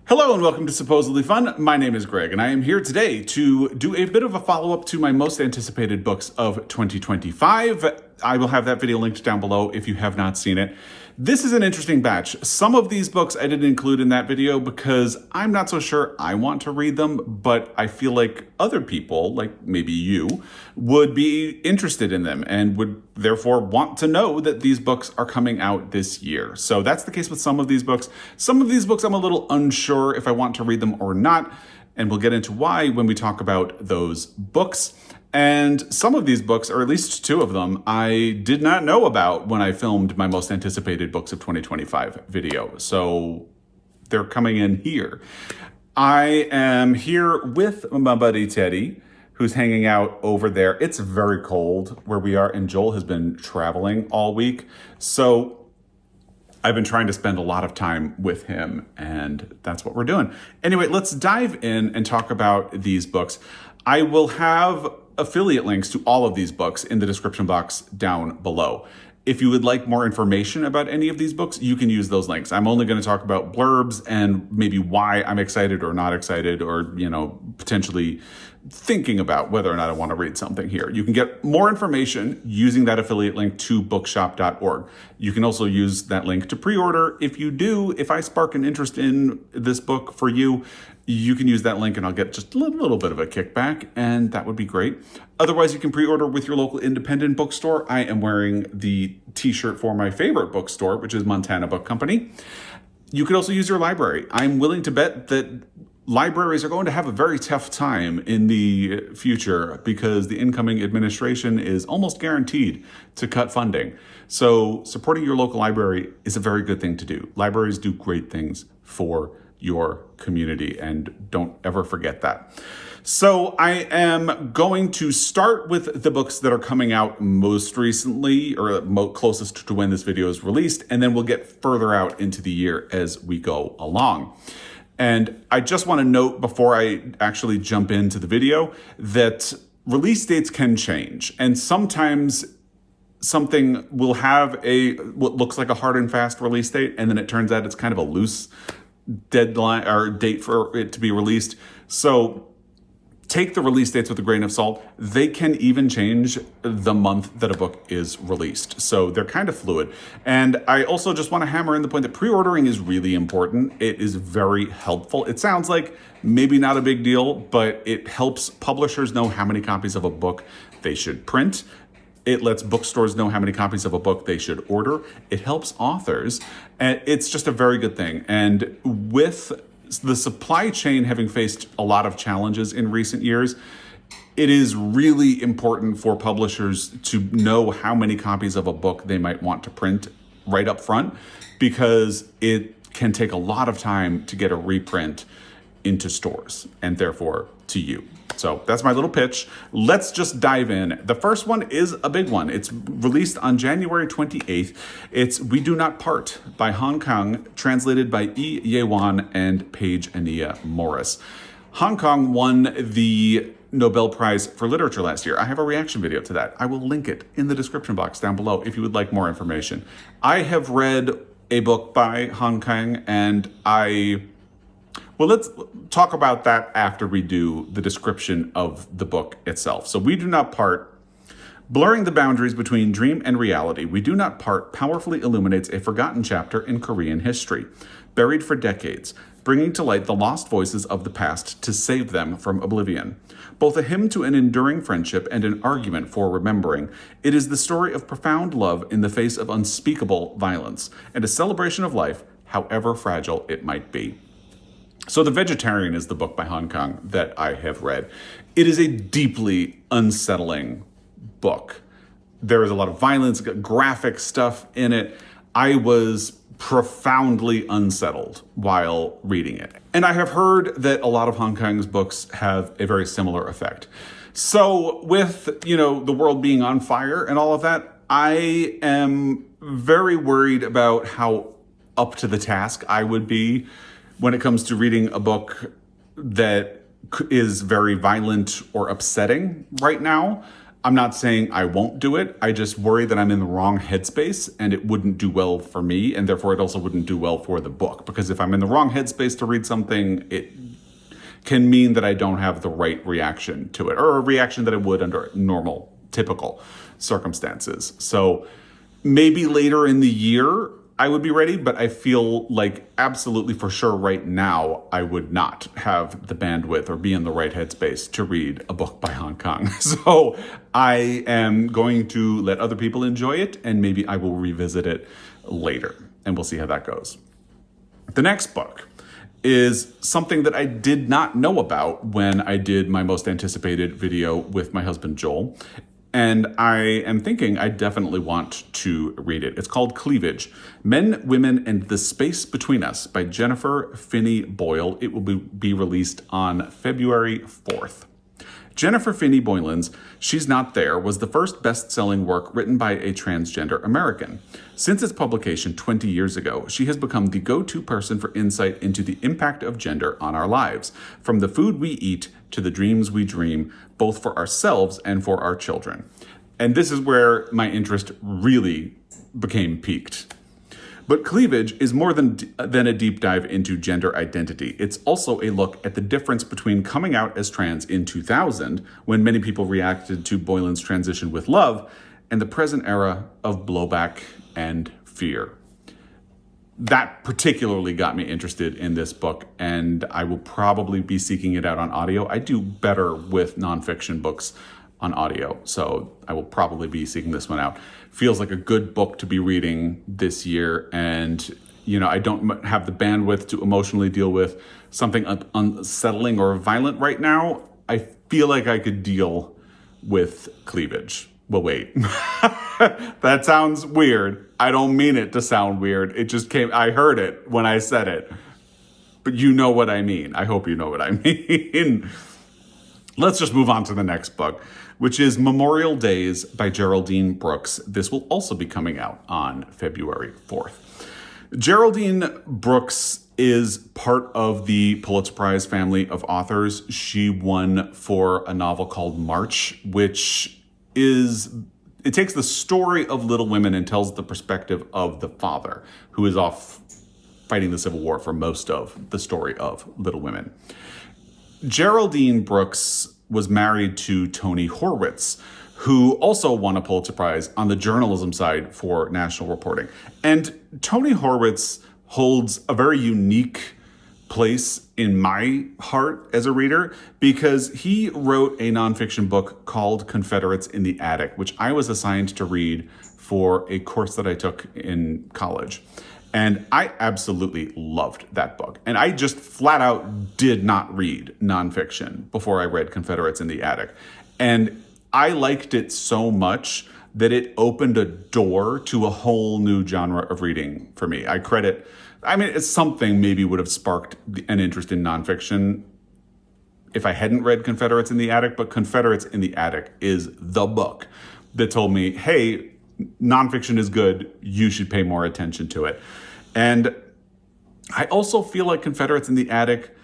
Hello and welcome to Supposedly Fun. My name is Greg and I am here today to do a bit of a follow-up to my most anticipated books of 2025. I will have that video linked down below if you have not seen it. This is an interesting batch. Some of these books I didn't include in that video because I'm not so sure I want to read them, but I feel like other people, like maybe you, would be interested in them and would therefore want to know that these books are coming out this year. So that's the case with some of these books. Some of these books I'm a little unsure if I want to read them or not, and we'll get into why when we talk about those books. And some of these books, or at least two of them, I did not know about when I filmed my most anticipated books of 2025 video. So they're coming in here. I am here with my buddy Teddy, who's hanging out over there. It's very cold where we are, and Joel has been traveling all week. So I've been trying to spend a lot of time with him, and that's what we're doing. Anyway, let's dive in and talk about these books. I will have affiliate links to all of these books in the description box down below. If you would like more information about any of these books, you can use those links. I'm only going to talk about blurbs and maybe why I'm excited or not excited, or, potentially thinking about whether or not I want to read something here. You can get more information using that affiliate link to bookshop.org. You can also use that link to pre-order. If I spark an interest in this book for you, you can use that link and I'll get just a little bit of a kickback, and that would be great. Otherwise, you can pre-order with your local independent bookstore. I am wearing the t-shirt for my favorite bookstore, which is Montana Book Company. You could also use your library. I'm willing to bet that libraries are going to have a very tough time in the future because the incoming administration is almost guaranteed to cut funding. So supporting your local library is a very good thing to do. Libraries do great things for your community, and don't ever forget that. So I am going to start with the books that are coming out most recently, or closest to when this video is released, and then we'll get further out into the year as we go along. And I just want to note before I actually jump into the video that release dates can change, and sometimes something will have what looks like a hard and fast release date, and then it turns out it's kind of a loose deadline or date for it to be released. So take the release dates with a grain of salt. They can even change the month that a book is released. So they're kind of fluid. And I also just want to hammer in the point that pre-ordering is really important. It is very helpful. It sounds like maybe not a big deal, but it helps publishers know how many copies of a book they should print. It lets bookstores know how many copies of a book they should order. It helps authors. And it's just a very good thing. And with the supply chain having faced a lot of challenges in recent years, it is really important for publishers to know how many copies of a book they might want to print right up front, because it can take a lot of time to get a reprint into stores and therefore to you. So that's my little pitch. Let's just dive in. The first one is a big one. It's released on January 28th. It's We Do Not Part by Hong Kang, translated by Yi Ye-wan and Paige Ania Morris. Hong Kang won the Nobel Prize for Literature last year. I have a reaction video to that. I will link it in the description box down below if you would like more information. I have read a book by Hong Kang, and well, let's talk about that after we do the description of the book itself. So We Do Not Part, blurring the boundaries between dream and reality, We Do Not Part powerfully illuminates a forgotten chapter in Korean history, buried for decades, bringing to light the lost voices of the past to save them from oblivion. Both a hymn to an enduring friendship and an argument for remembering, it is the story of profound love in the face of unspeakable violence, and a celebration of life, however fragile it might be. So The Vegetarian is the book by Hong Kang that I have read. It is a deeply unsettling book. There is a lot of violence, graphic stuff in it. I was profoundly unsettled while reading it. And I have heard that a lot of Hong Kong's books have a very similar effect. So with, the world being on fire and all of that, I am very worried about how up to the task I would be when it comes to reading a book that is very violent or upsetting right now. I'm not saying I won't do it. I just worry that I'm in the wrong headspace and it wouldn't do well for me. And therefore it also wouldn't do well for the book. Because if I'm in the wrong headspace to read something, it can mean that I don't have the right reaction to it, or a reaction that I would under normal, typical circumstances. So maybe later in the year I would be ready, but I feel like absolutely for sure right now I would not have the bandwidth or be in the right headspace to read a book by Hong Kong. So I am going to let other people enjoy it, and maybe I will revisit it later, and we'll see how that goes. The next book is something that I did not know about when I did my most anticipated video with my husband Joel. And I am thinking I definitely want to read it. It's called Cleavage: Men, Women, and the Space Between Us by Jennifer Finney Boyle. It will be released on February 4th. Jennifer Finney Boylan's She's Not There was the first best-selling work written by a transgender American. Since its publication 20 years ago, she has become the go-to person for insight into the impact of gender on our lives, from the food we eat to the dreams we dream, both for ourselves and for our children. And this is where my interest really became piqued. But Cleavage is more than a deep dive into gender identity. It's also a look at the difference between coming out as trans in 2000, when many people reacted to Boylan's transition with love, and the present era of blowback and fear. That particularly got me interested in this book, and I will probably be seeking it out on audio. I do better with nonfiction books on audio, so I will probably be seeking this one out. Feels like a good book to be reading this year, and I don't have the bandwidth to emotionally deal with something unsettling or violent right now. I feel like I could deal with Cleavage. Well, wait. That sounds weird. I don't mean it to sound weird. It just came, I heard it when I said it. But you know what I mean. I hope you know what I mean. Let's just move on to the next book, which is Memorial Days by Geraldine Brooks. This will also be coming out on February 4th. Geraldine Brooks is part of the Pulitzer Prize family of authors. She won for a novel called March, which it takes the story of Little Women and tells the perspective of the father, who is off fighting the Civil War for most of the story of Little Women. Geraldine Brooks was married to Tony Horwitz, who also won a Pulitzer Prize on the journalism side for national reporting. And Tony Horwitz holds a very unique place in my heart as a reader, because he wrote a nonfiction book called Confederates in the Attic, which I was assigned to read for a course that I took in college. And I absolutely loved that book. And I just flat out did not read nonfiction before I read Confederates in the Attic. And I liked it so much that it opened a door to a whole new genre of reading for me. It's something maybe would have sparked an interest in nonfiction if I hadn't read Confederates in the Attic, but Confederates in the Attic is the book that told me, hey, nonfiction is good, you should pay more attention to it. And I also feel like Confederates in the Attic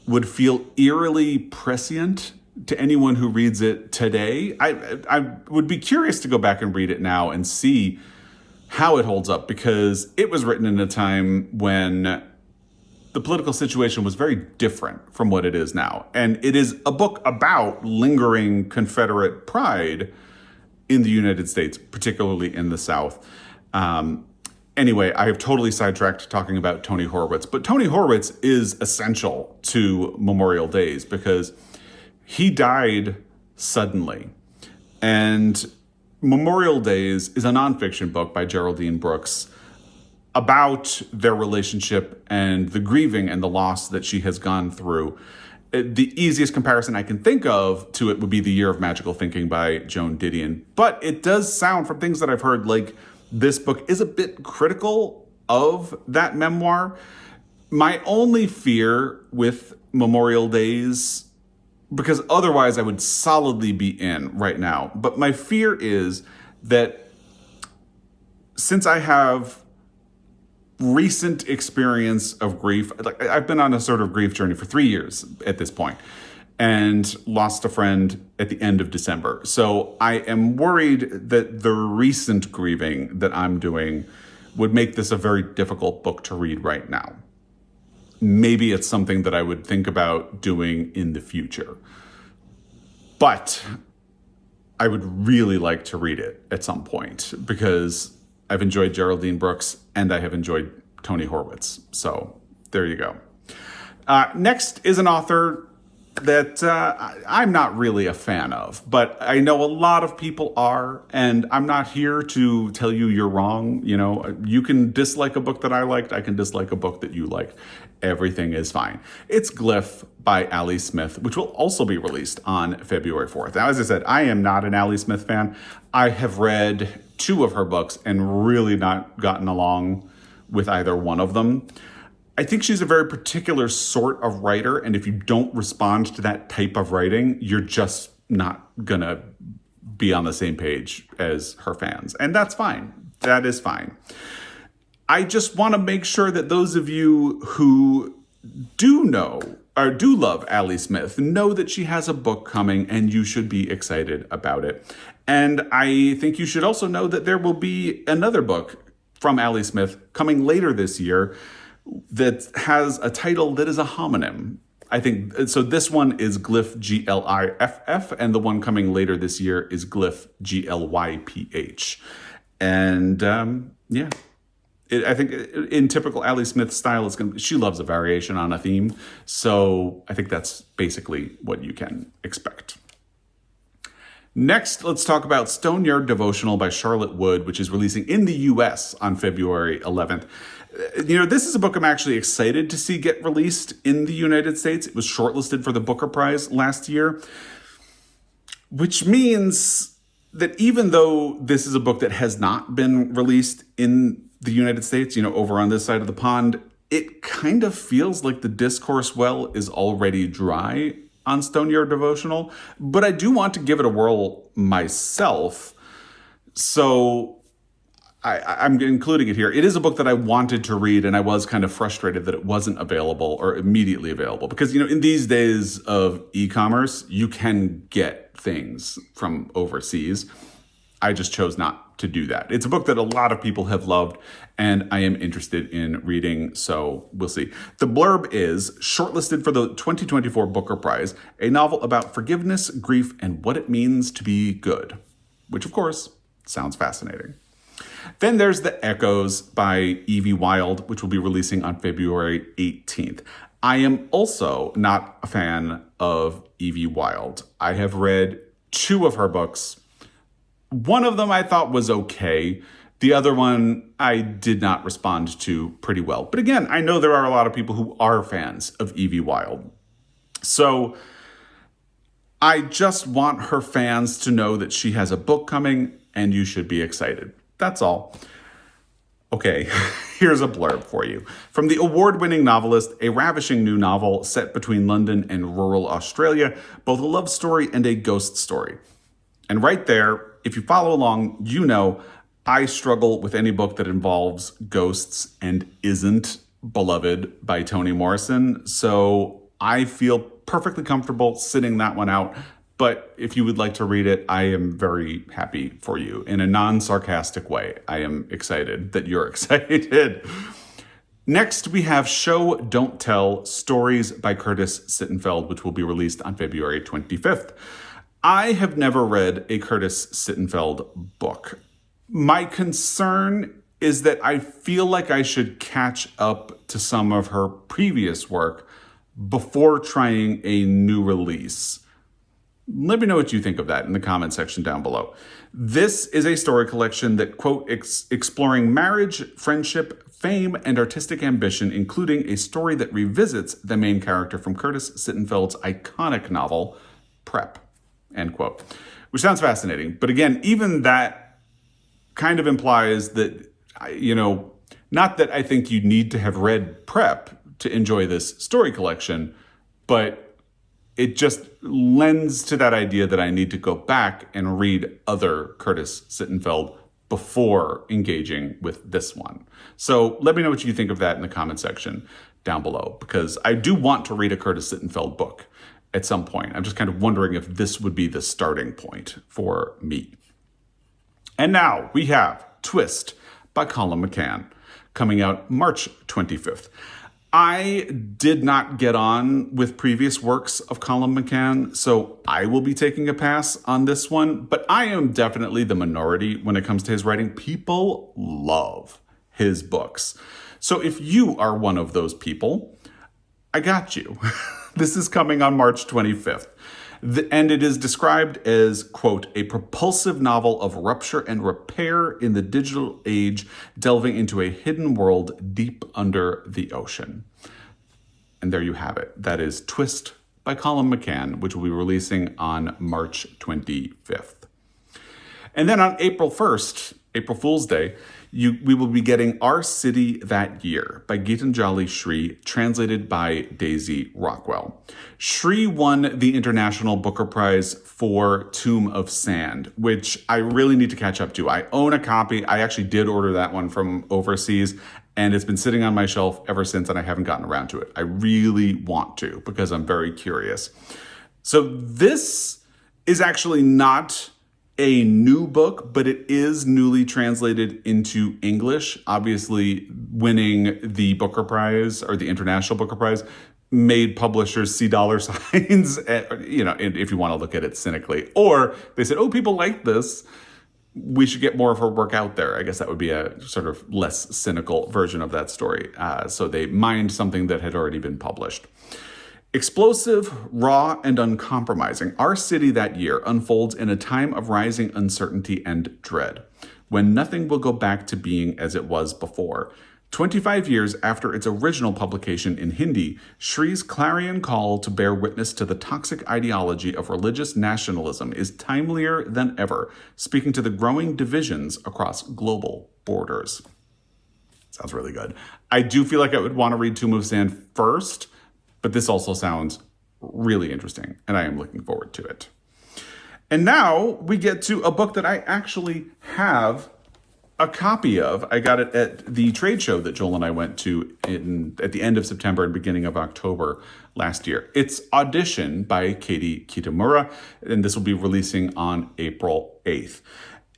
would feel eerily prescient to anyone who reads it today. I would be curious to go back and read it now and see how it holds up, because it was written in a time when the political situation was very different from what it is now. And it is a book about lingering Confederate pride in the United States, particularly in the South. Anyway, I have totally sidetracked talking about Tony Horwitz, but Tony Horwitz is essential to Memorial Days because he died suddenly. And Memorial Days is a nonfiction book by Geraldine Brooks about their relationship and the grieving and the loss that she has gone through. The easiest comparison I can think of to it would be The Year of Magical Thinking by Joan Didion. But it does sound, from things that I've heard, like this book is a bit critical of that memoir. My only fear with Memorial Days, because otherwise I would solidly be in right now, but my fear is that since I have recent experience of grief, like I've been on a sort of grief journey for 3 years at this point, and lost a friend at the end of December. So I am worried that the recent grieving that I'm doing would make this a very difficult book to read right now. Maybe it's something that I would think about doing in the future. But I would really like to read it at some point because I've enjoyed Geraldine Brooks and I have enjoyed Tony Horwitz. So there you go. Next is an author that I'm not really a fan of, but I know a lot of people are, and I'm not here to tell you you're wrong. You know, you can dislike a book that I liked. I can dislike a book that you liked. Everything is fine. It's Glyph by Ali Smith, which will also be released on February 4th. Now, as I said, I am not an Ali Smith fan. I have read 2 of her books and really not gotten along with either one of them. I think she's a very particular sort of writer, and if you don't respond to that type of writing, you're just not gonna be on the same page as her fans. And that's fine. That is fine. I just want to make sure that those of you who do know or do love Ali Smith know that she has a book coming and you should be excited about it. And I think you should also know that there will be another book from Ali Smith coming later this year that has a title that is a homonym. I think, so this one is Glyph, G-L-I-F-F, and the one coming later this year is Glyph, G-L-Y-P-H. And yeah, I think in typical Ali Smith style, she loves a variation on a theme. So I think that's basically what you can expect. Next, let's talk about Stoneyard Devotional by Charlotte Wood, which is releasing in the US on February 11th. You know, this is a book I'm actually excited to see get released in the United States. It was shortlisted for the Booker Prize last year, which means that even though this is a book that has not been released in the United States, you know, over on this side of the pond, it kind of feels like the discourse well is already dry on Stoneyard Devotional, but I do want to give it a whirl myself. So I'm including it here. It is a book that I wanted to read, and I was kind of frustrated that it wasn't available or immediately available. Because, you know, in these days of e-commerce, you can get things from overseas. I just chose not to do that. It's a book that a lot of people have loved, and I am interested in reading, so we'll see. The blurb is, shortlisted for the 2024 Booker Prize, a novel about forgiveness, grief, and what it means to be good. Which, of course, sounds fascinating. Then there's The Echoes by Evie Wyld, which will be releasing on February 18th. I am also not a fan of Evie Wyld. I have read 2 of her books. One of them I thought was okay. The other one I did not respond to pretty well. But again, I know there are a lot of people who are fans of Evie Wyld. So I just want her fans to know that she has a book coming and you should be excited. That's all. Okay, here's a blurb for you. From the award-winning novelist, a ravishing new novel set between London and rural Australia, both a love story and a ghost story. And right there, if you follow along, you know I struggle with any book that involves ghosts and isn't beloved by Toni Morrison. So I feel perfectly comfortable sitting that one out. But if you would like to read it, I am very happy for you. In a non-sarcastic way, I am excited that you're excited. Next, we have Show, Don't Tell, Stories by Curtis Sittenfeld, which will be released on February 25th. I have never read a Curtis Sittenfeld book. My concern is that I feel like I should catch up to some of her previous work before trying a new release. Let me know what you think of that in the comment section down below. This is a story collection that, quote, exploring marriage, friendship, fame, and artistic ambition, including a story that revisits the main character from Curtis Sittenfeld's iconic novel, Prep, end quote. Which sounds fascinating. But again, even that kind of implies that, you know, not that I think you need to have read Prep to enjoy this story collection, but it just lends to that idea that I need to go back and read other Curtis Sittenfeld before engaging with this one. So let me know what you think of that in the comment section down below, because I do want to read a Curtis Sittenfeld book. at some point. I'm just kind of wondering if this would be the starting point for me. And now we have Twist by Colum McCann, coming out March 25th. I did not get on with previous works of Colum McCann, so I will be taking a pass on this one, but I am definitely the minority when it comes to his writing. People love his books. So if you are one of those people, I got you. This is coming on March 25th. And it is described as, quote, a propulsive novel of rupture and repair in the digital age, delving into a hidden world deep under the ocean. And there you have it. That is Twist by Colum McCann, which will be releasing on March 25th. And then on April 1st, April Fool's Day, we will be getting Our City That Year by Gitanjali Shree, translated by Daisy Rockwell. Shree won the International Booker Prize for Tomb of Sand, which I really need to catch up to. I own a copy. I actually did order that one from overseas, and it's been sitting on my shelf ever since, and I haven't gotten around to it. I really want to because I'm very curious. So this is actually not a new book, but it is newly translated into English. Obviously, winning the Booker Prize or the International Booker Prize made publishers see dollar signs, if you want to look at it cynically. Or they said, oh, people like this, we should get more of her work out there. I guess that would be a sort of less cynical version of that story. So they mined something that had already been published. Explosive, raw, and uncompromising, Our City That Year unfolds in a time of rising uncertainty and dread, when nothing will go back to being as it was before. 25 years after its original publication in Hindi, Shree's clarion call to bear witness to the toxic ideology of religious nationalism is timelier than ever, speaking to the growing divisions across global borders. Sounds really good. I do feel like I would want to read Tomb of Sand first, but this also sounds really interesting, and I am looking forward to it. And now we get to a book that I actually have a copy of. I got it at the trade show that Joel and I went to at the end of September and beginning of October last year. It's Audition by Katie Kitamura, and this will be releasing on April 8th.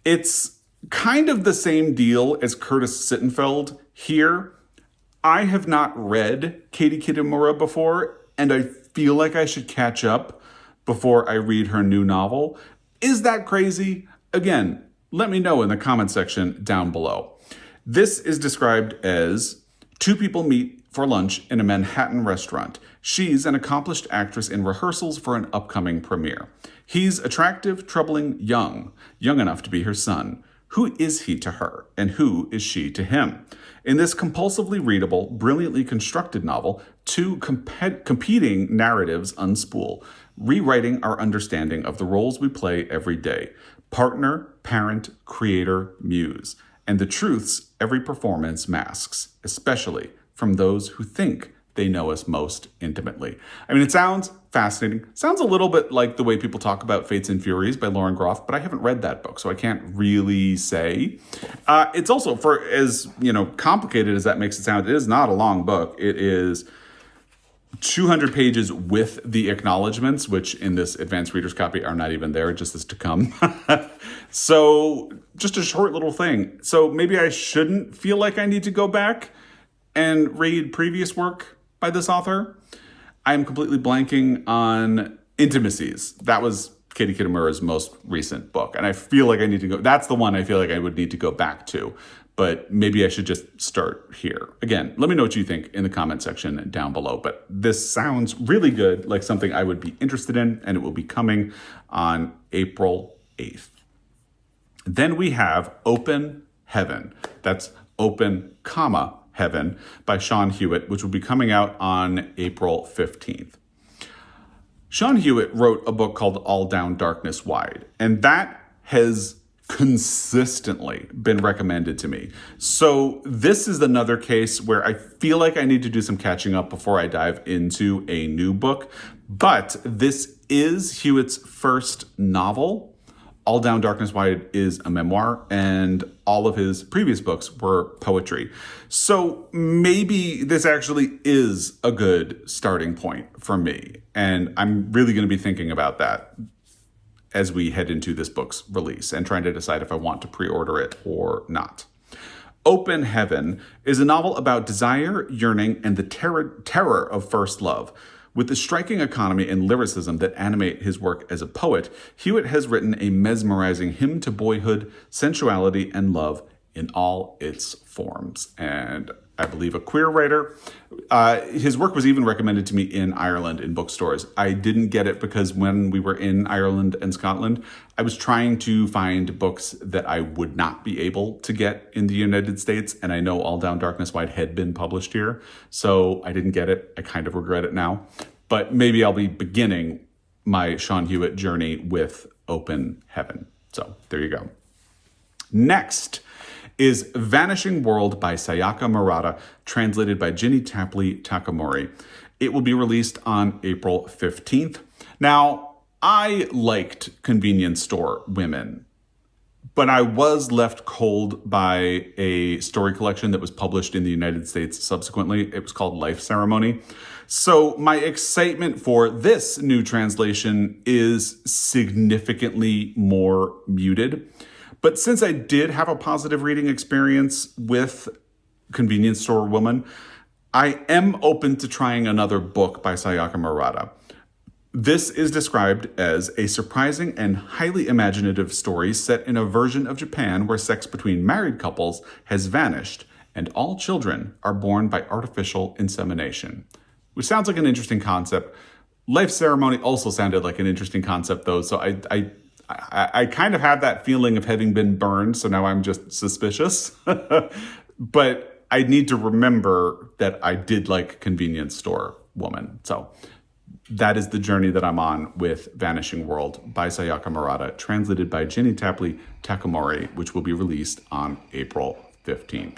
It's kind of the same deal as Curtis Sittenfeld here. I have not read Katie Kitamura before, and I feel like I should catch up before I read her new novel. Is that crazy? Again, let me know in the comment section down below. This is described as two people meet for lunch in a Manhattan restaurant. She's an accomplished actress in rehearsals for an upcoming premiere. He's attractive, troubling, young enough to be her son. Who is he to her, and who is she to him? In this compulsively readable, brilliantly constructed novel, two competing narratives unspool, rewriting our understanding of the roles we play every day: partner, parent, creator, muse, and the truths every performance masks, especially from those who think they know us most intimately. I mean, it sounds fascinating. Sounds a little bit like the way people talk about Fates and Furies by Lauren Groff, but I haven't read that book, so I can't really say. It's also, for as complicated as that makes it sound, it is not a long book. It is 200 pages with the acknowledgments, which in this advanced reader's copy are not even there, just as to come. So just a short little thing. So maybe I shouldn't feel like I need to go back and read previous work by this author. I am completely blanking on Intimacies. That was Katie Kitamura's most recent book. And I feel like I need to go. That's the one I feel like I would need to go back to. But maybe I should just start here. Again, let me know what you think in the comment section down below. But this sounds really good, like something I would be interested in, and it will be coming on April 8th. Then we have Open Heaven. That's open, heaven by Sean Hewitt, which will be coming out on April 15th. Sean Hewitt wrote a book called All Down Darkness Wide, and that has consistently been recommended to me. So this is another case where I feel like I need to do some catching up before I dive into a new book. But this is Hewitt's first novel, All Down Darkness Wide is a memoir, and all of his previous books were poetry. So maybe this actually is a good starting point for me. And I'm really going to be thinking about that as we head into this book's release and trying to decide if I want to pre-order it or not. Open Heaven is a novel about desire, yearning, and the terror of first love. With the striking economy and lyricism that animate his work as a poet, Hewitt has written a mesmerizing hymn to boyhood, sensuality, and love in all its forms. And I believe a queer writer. His work was even recommended to me in Ireland in bookstores. I didn't get it because when we were in Ireland and Scotland, I was trying to find books that I would not be able to get in the United States. And I know All Down Darkness Wide had been published here, so I didn't get it. I kind of regret it now. But maybe I'll be beginning my Sean Hewitt journey with Open Heaven. So there you go. Next is Vanishing World by Sayaka Murata, translated by Ginny Tapley Takamori. It will be released on April 15th. Now, I liked Convenience Store Women, but I was left cold by a story collection that was published in the United States subsequently. It was called Life Ceremony. So my excitement for this new translation is significantly more muted. But since I did have a positive reading experience with Convenience Store Woman, I am open to trying another book by Sayaka Murata. This is described as a surprising and highly imaginative story set in a version of Japan where sex between married couples has vanished and all children are born by artificial insemination. Which sounds like an interesting concept. Life Ceremony also sounded like an interesting concept though, so I kind of have that feeling of having been burned, so now I'm just suspicious. But I need to remember that I did like Convenience Store Woman. So that is the journey that I'm on with Vanishing World by Sayaka Murata, translated by Ginny Tapley Takamori, which will be released on April 15th.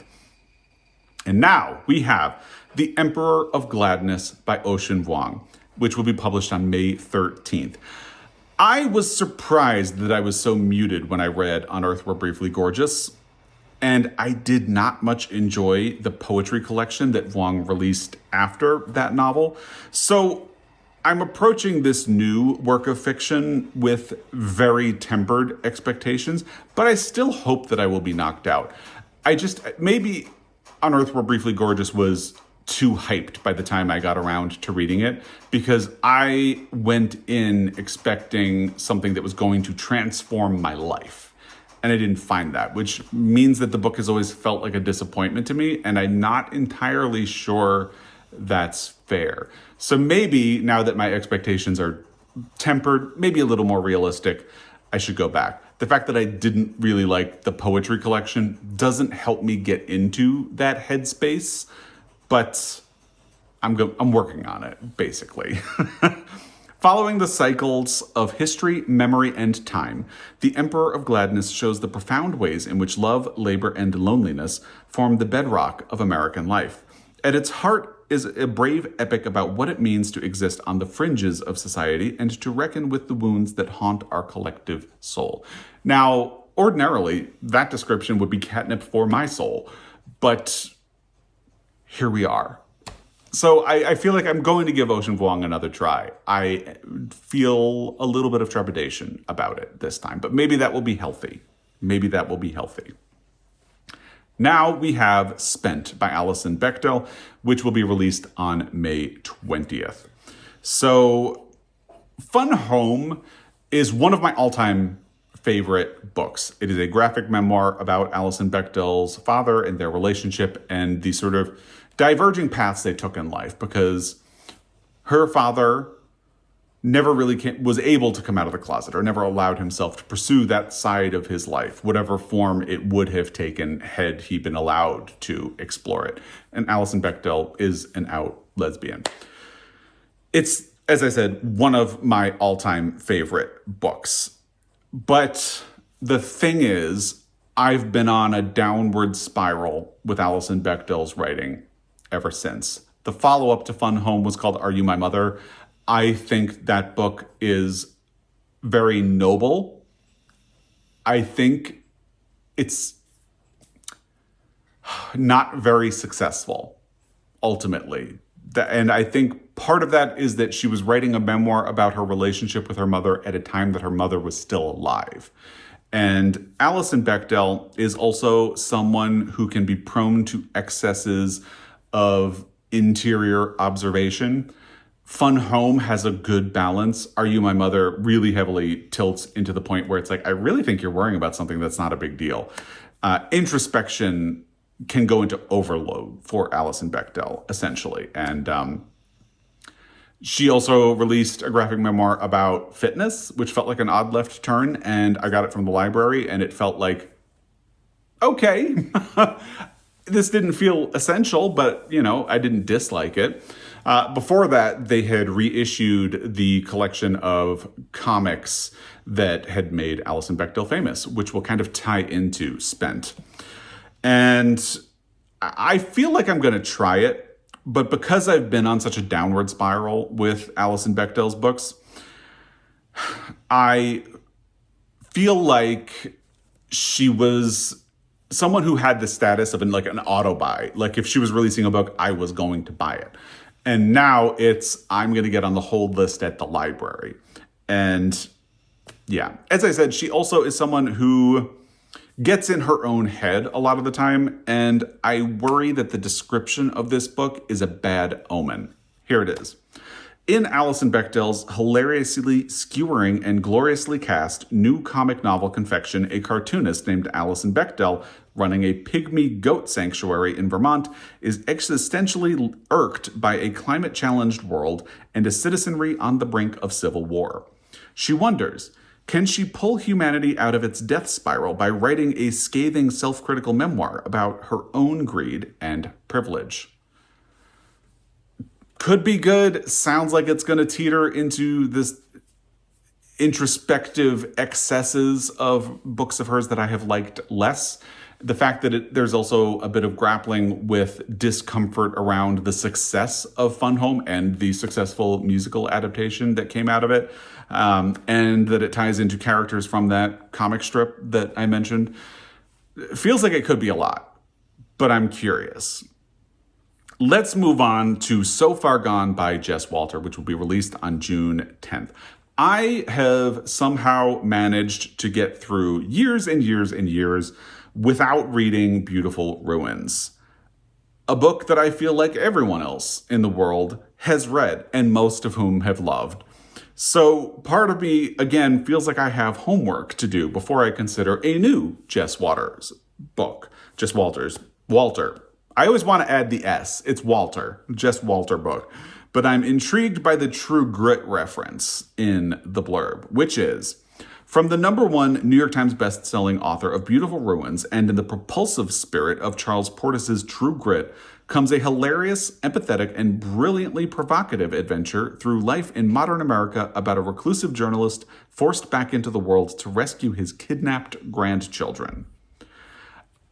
And now we have The Emperor of Gladness by Ocean Vuong, which will be published on May 13th. I was surprised that I was so muted when I read On Earth We're Briefly Gorgeous, and I did not much enjoy the poetry collection that Vuong released after that novel. So I'm approaching this new work of fiction with very tempered expectations, but I still hope that I will be knocked out. Maybe On Earth We're Briefly Gorgeous was too hyped by the time I got around to reading it, because I went in expecting something that was going to transform my life. And I didn't find that, which means that the book has always felt like a disappointment to me, and I'm not entirely sure that's fair. So maybe now that my expectations are tempered, maybe a little more realistic, I should go back. The fact that I didn't really like the poetry collection doesn't help me get into that headspace, but I'm working on it, basically. Following the cycles of history, memory, and time, The Emperor of Gladness shows the profound ways in which love, labor, and loneliness form the bedrock of American life. At its heart is a brave epic about what it means to exist on the fringes of society and to reckon with the wounds that haunt our collective soul. Now, ordinarily, that description would be catnip for my soul, but here we are. So I feel like I'm going to give Ocean Vuong another try. I feel a little bit of trepidation about it this time, but maybe that will be healthy. Now we have Spent by Alison Bechdel, which will be released on May 20th. So Fun Home is one of my all-time favorite books. It is a graphic memoir about Alison Bechdel's father and their relationship and the sort of diverging paths they took in life, because her father never really was able to come out of the closet or never allowed himself to pursue that side of his life, whatever form it would have taken had he been allowed to explore it. And Alison Bechdel is an out lesbian. It's, as I said, one of my all-time favorite books. But the thing is, I've been on a downward spiral with Alison Bechdel's writing ever since. The follow-up to Fun Home was called Are You My Mother? I think that book is very noble I think it's not very successful, ultimately. And I think part of that is that she was writing a memoir about her relationship with her mother at a time that her mother was still alive. And Alison Bechdel is also someone who can be prone to excesses of interior observation. Fun Home has a good balance. Are You My Mother really heavily tilts into the point where it's like, I really think you're worrying about something that's not a big deal. Introspection can go into overload for Alison Bechdel, essentially. And she also released a graphic memoir about fitness, which felt like an odd left turn. And I got it from the library, and it felt like, okay, this didn't feel essential, but, I didn't dislike it. Before that, they had reissued the collection of comics that had made Alison Bechdel famous, which will kind of tie into Spent. And I feel like I'm going to try it, but because I've been on such a downward spiral with Alison Bechdel's books, I feel like she was someone who had the status of an auto buy. Like if she was releasing a book, I was going to buy it. And now I'm going to get on the hold list at the library. And yeah, as I said, she also is someone who gets in her own head a lot of the time, and I worry that the description of this book is a bad omen. Here it is. In Alison Bechdel's hilariously skewering and gloriously cast new comic novel confection, a cartoonist named Alison Bechdel, running a pygmy goat sanctuary in Vermont, is existentially irked by a climate-challenged world and a citizenry on the brink of civil war. She wonders, can she pull humanity out of its death spiral by writing a scathing self-critical memoir about her own greed and privilege? Could be good. Sounds like it's going to teeter into this introspective excesses of books of hers that I have liked less. The fact that there's also a bit of grappling with discomfort around the success of Fun Home and the successful musical adaptation that came out of it, and that it ties into characters from that comic strip that I mentioned. It feels like it could be a lot, but I'm curious. Let's move on to So Far Gone by Jess Walter, which will be released on June 10th. I have somehow managed to get through years and years and years without reading Beautiful Ruins, a book that I feel like everyone else in the world has read and most of whom have loved. So part of me, again, feels like I have homework to do before I consider a new Jess Walters book. Jess Walters. Walter. I always want to add the S. It's Walter. Jess Walter book. But I'm intrigued by the True Grit reference in the blurb, which is, from the #1 New York Times bestselling author of Beautiful Ruins and in the propulsive spirit of Charles Portis's True Grit comes a hilarious, empathetic, and brilliantly provocative adventure through life in modern America about a reclusive journalist forced back into the world to rescue his kidnapped grandchildren.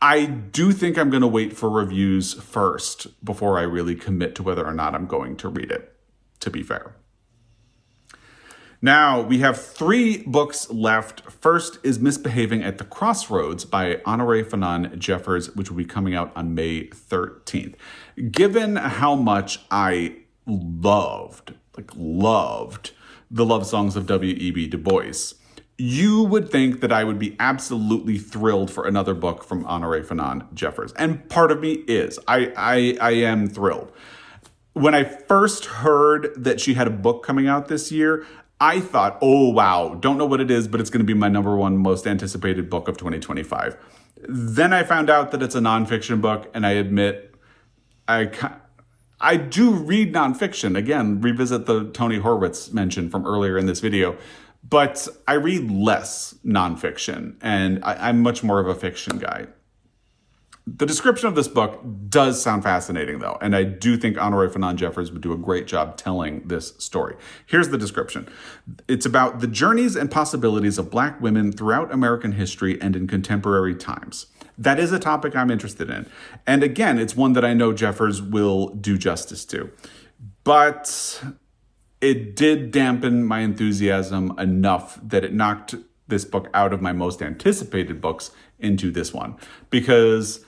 I do think I'm going to wait for reviews first before I really commit to whether or not I'm going to read it, to be fair. Now, we have 3 books left. First is Misbehaving at the Crossroads by Honorée Fanonne Jeffers, which will be coming out on May 13th. Given how much I loved the love songs of W.E.B. Du Bois, you would think that I would be absolutely thrilled for another book from Honorée Fanonne Jeffers. And part of me is. I am thrilled. When I first heard that she had a book coming out this year, I thought, oh, wow, don't know what it is, but it's going to be my #1 most anticipated book of 2025. Then I found out that it's a nonfiction book, and I admit I do read nonfiction. Again, revisit the Tony Horwitz mention from earlier in this video. But I read less nonfiction, and I'm much more of a fiction guy. The description of this book does sound fascinating, though, and I do think Honorée Fanonne Jeffers would do a great job telling this story. Here's the description. It's about the journeys and possibilities of Black women throughout American history and in contemporary times. That is a topic I'm interested in. And again, it's one that I know Jeffers will do justice to. But it did dampen my enthusiasm enough that it knocked this book out of my most anticipated books into this one, because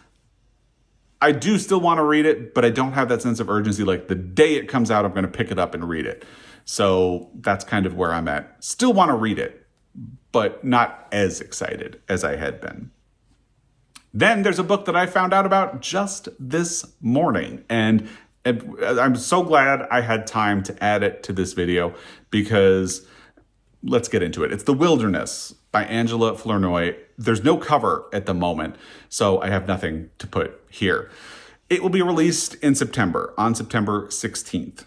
I do still want to read it, but I don't have that sense of urgency. Like the day it comes out, I'm going to pick it up and read it. So that's kind of where I'm at. Still want to read it, but not as excited as I had been. Then there's a book that I found out about just this morning, and I'm so glad I had time to add it to this video, because let's get into it. It's The Wilderness by Angela Flournoy. There's no cover at the moment, so I have nothing to put here. It will be released in September, on September 16th.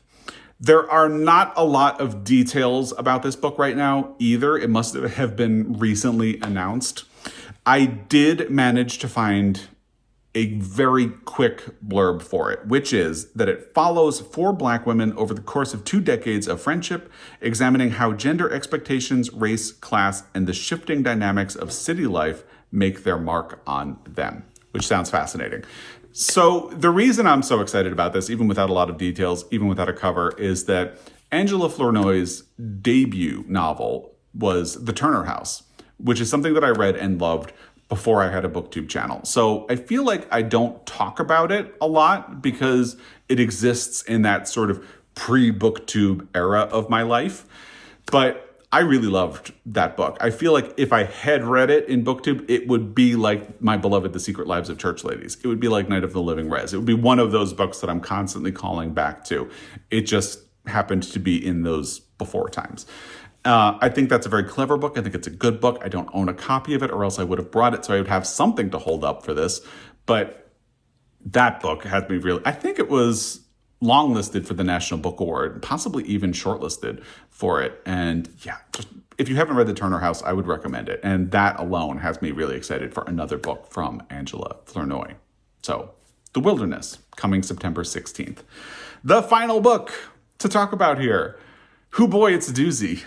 There are not a lot of details about this book right now either. It must have been recently announced. I did manage to find a very quick blurb for it, which is that it follows 4 Black women over the course of 2 decades of friendship, examining how gender expectations, race, class, and the shifting dynamics of city life make their mark on them, which sounds fascinating. So the reason I'm so excited about this, even without a lot of details, even without a cover, is that Angela Flournoy's debut novel was The Turner House, which is something that I read and loved before I had a BookTube channel. So I feel like I don't talk about it a lot because it exists in that sort of pre-BookTube era of my life. But I really loved that book. I feel like if I had read it in BookTube, it would be like my beloved The Secret Lives of Church Ladies. It would be like Night of the Living Rez. It would be one of those books that I'm constantly calling back to. It just happened to be in those before times. I think that's a very clever book. I think it's a good book. I don't own a copy of it, or else I would have brought it so I would have something to hold up for this. But that book has me really... I think it was longlisted for the National Book Award, possibly even shortlisted for it. And yeah, just, if you haven't read The Turner House, I would recommend it. And that alone has me really excited for another book from Angela Flournoy. So, The Wilderness, coming September 16th. The final book to talk about here. Hoo boy, it's a doozy.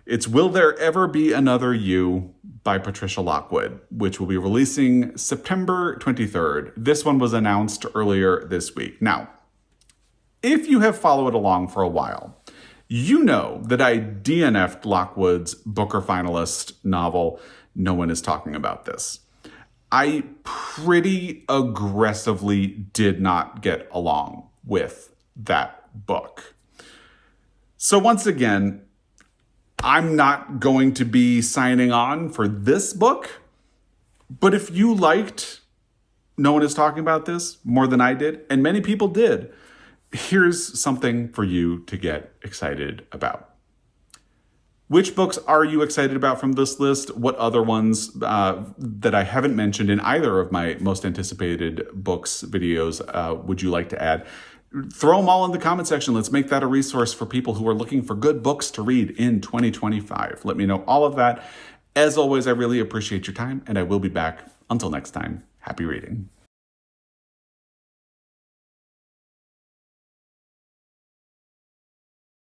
It's Will There Ever Be Another You by Patricia Lockwood, which will be releasing September 23rd. This one was announced earlier this week. Now, if you have followed along for a while, you know that I DNF'd Lockwood's Booker finalist novel, No One Is Talking About This. I pretty aggressively did not get along with that book. So once again, I'm not going to be signing on for this book, but if you liked No One Is Talking About This more than I did, and many people did, here's something for you to get excited about. Which books are you excited about from this list? What other ones that I haven't mentioned in either of my most anticipated books videos would you like to add? Throw them all in the comment section. Let's make that a resource for people who are looking for good books to read in 2025. Let me know all of that. As always, I really appreciate your time, and I will be back. Until next time, happy reading.